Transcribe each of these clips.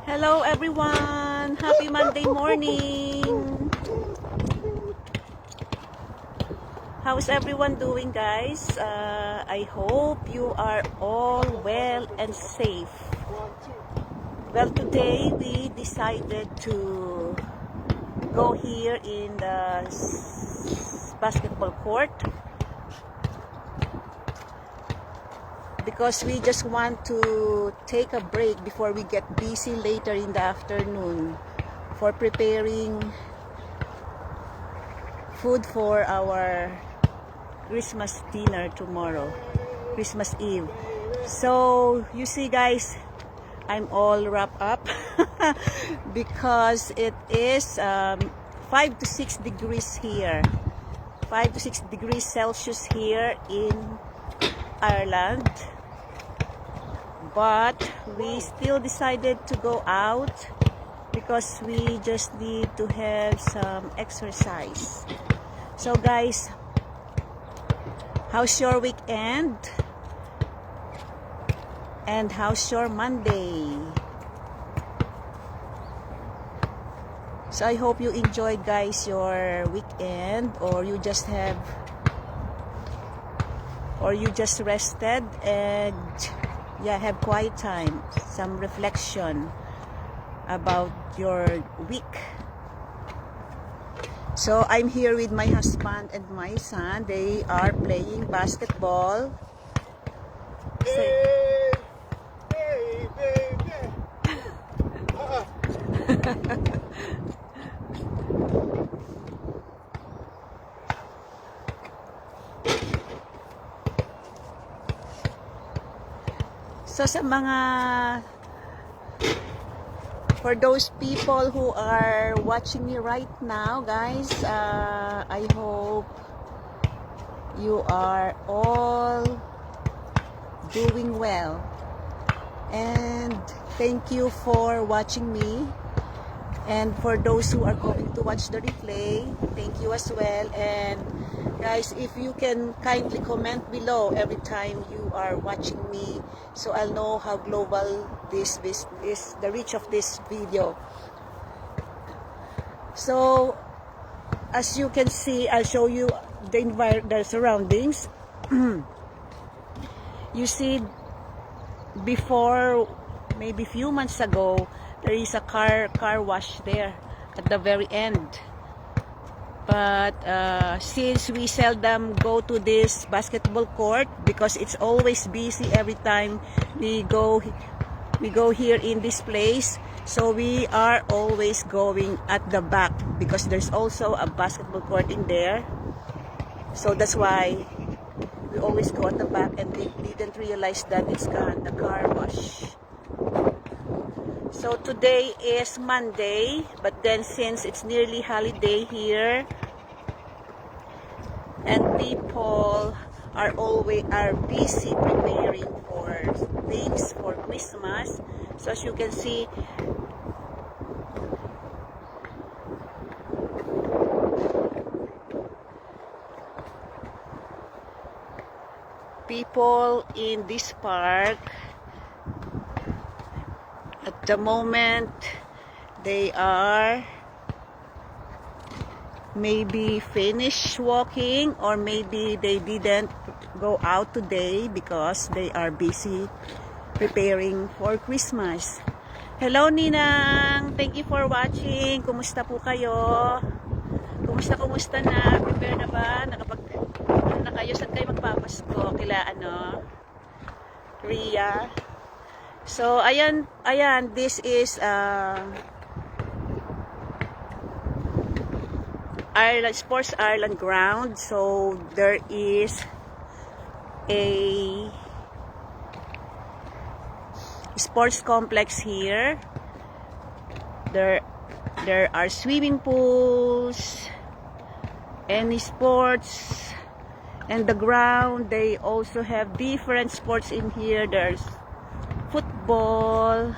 Hello everyone! Happy Monday morning! How's everyone doing, guys? I hope you are all well and safe. Well, today we decided to go here in the basketball court because we just want to take a break before we get busy later in the afternoon for preparing food for our Christmas dinner tomorrow, Christmas Eve. So you see, guys, I'm all wrapped up because it is 5 to 6 degrees here, 5 to 6 degrees Celsius here in Ireland, but we still decided to go out because we just need to have some exercise. So guys, how's your weekend? And how's your Monday? So I hope you enjoyed, guys, your weekend, or you just rested and have quiet time, some reflection about your week. So I'm here with my husband and my son. They are playing basketball. So for those people who are watching me right now, guys, I hope you are all doing well, and thank you for watching me. And for those who are going to watch the replay, thank you as well. And guys, if you can kindly comment below every time you are watching me, so I'll know how global this is, the reach of this video. So as you can see, I'll show you the surroundings. You see, before, maybe few months ago, there is a car wash there at the very end. But since we seldom go to this basketball court because it's always busy every time we go here in this place, so we are always going at the back because there's also a basketball court in there. So that's why we always go at the back, and we didn't realize that it's gone, the car wash. So today is Monday, but then since it's nearly holiday here, and people are busy preparing for things for Christmas. So as you can see, people in this park at the moment, they are maybe finished walking, or maybe they didn't go out today because they are busy preparing for Christmas. Hello Ninang! Thank you for watching. Kumusta po kayo? Kumusta na? Prepare na ba? Ano na kayo? Saan kayo magpapasko? Kila Ria? So ayan, this is Sports Ireland ground. So there is a sports complex here. There are swimming pools, any sports, and the ground, they also have different sports in here. There's football,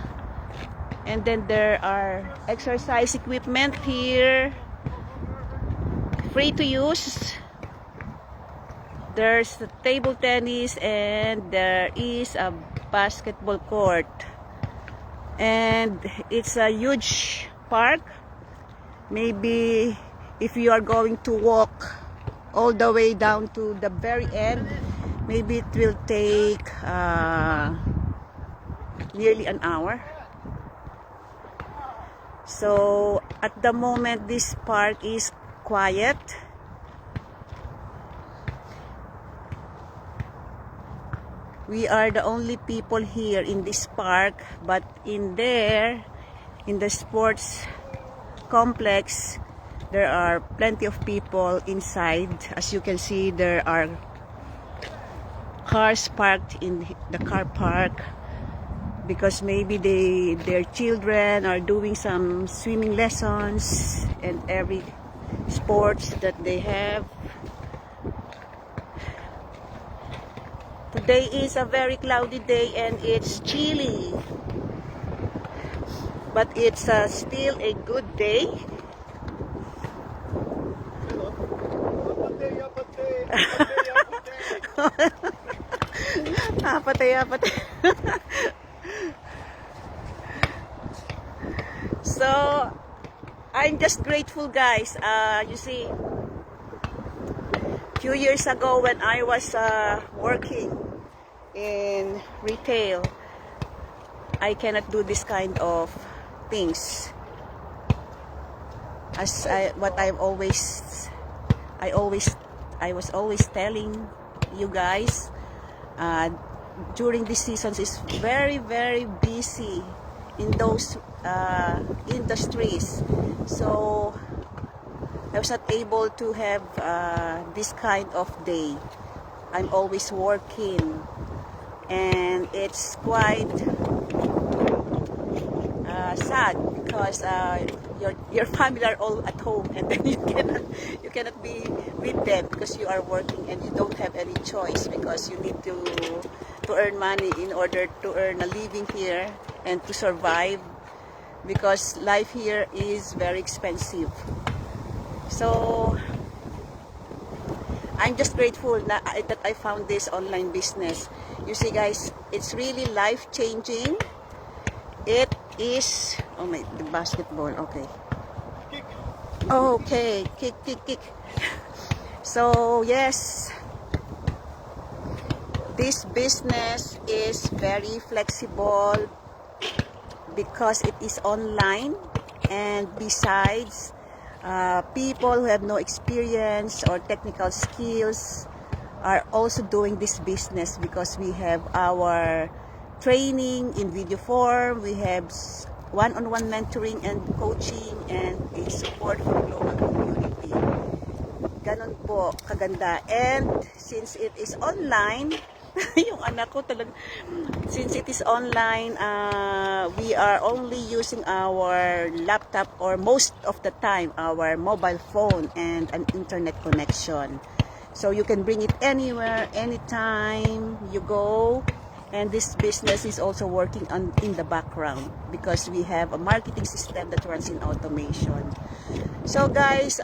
and then there are exercise equipment here, free to use. There's a table tennis and there is a basketball court. And it's a huge park. Maybe if you are going to walk all the way down to the very end, maybe it will take nearly an hour. So at the moment this park is quiet. We are the only people here in this park, but in there, in the sports complex, there are plenty of people inside. As you can see, there are cars parked in the car park because maybe their children are doing some swimming lessons and every sports that they have. Today is a very cloudy day and it's chilly, but it's still a good day. Patay. So I'm just grateful, guys. You see, few years ago when I was working in retail, I cannot do this kind of things. As I was always telling you guys, during these seasons is very busy in those industries. So I was not able to have this kind of day. I'm always working, and it's quite sad because your family are all at home, and then you cannot be with them because you are working and you don't have any choice because you need to earn money in order to earn a living here and to survive, because life here is very expensive. So I'm just grateful that I found this online business. You see, guys, it's really life-changing. It is, oh my, the basketball, okay. Okay, kick. So yes, this business is very flexible because it is online, and besides, people who have no experience or technical skills are also doing this business because we have our training in video form, we have one-on-one mentoring and coaching, and a support from local community. Ganon po kaganda. And since it is online, yung anak ko talaga, since it is online, we are only using our laptop, or most of the time our mobile phone and an internet connection. So you can bring it anywhere, anytime you go. And this business is also working in the background because we have a marketing system that runs in automation. So guys,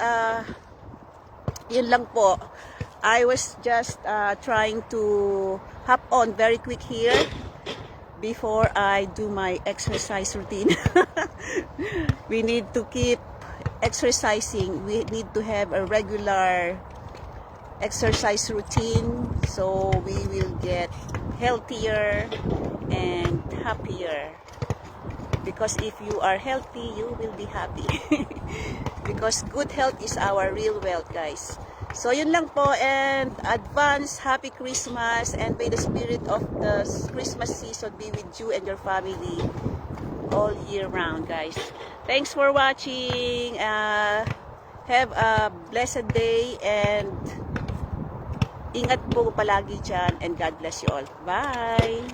yun lang po. I was just trying to hop on very quick here before I do my exercise routine. We need to keep exercising. We need to have a regular exercise routine so we will get healthier and happier, because if you are healthy you will be happy. Because good health is our real wealth, guys. So yun lang po, and advance happy Christmas, and may the spirit of the Christmas season be with you and your family all year round, guys. Thanks for watching. Have a blessed day, and ingat po palagi dyan, and God bless you all. Bye!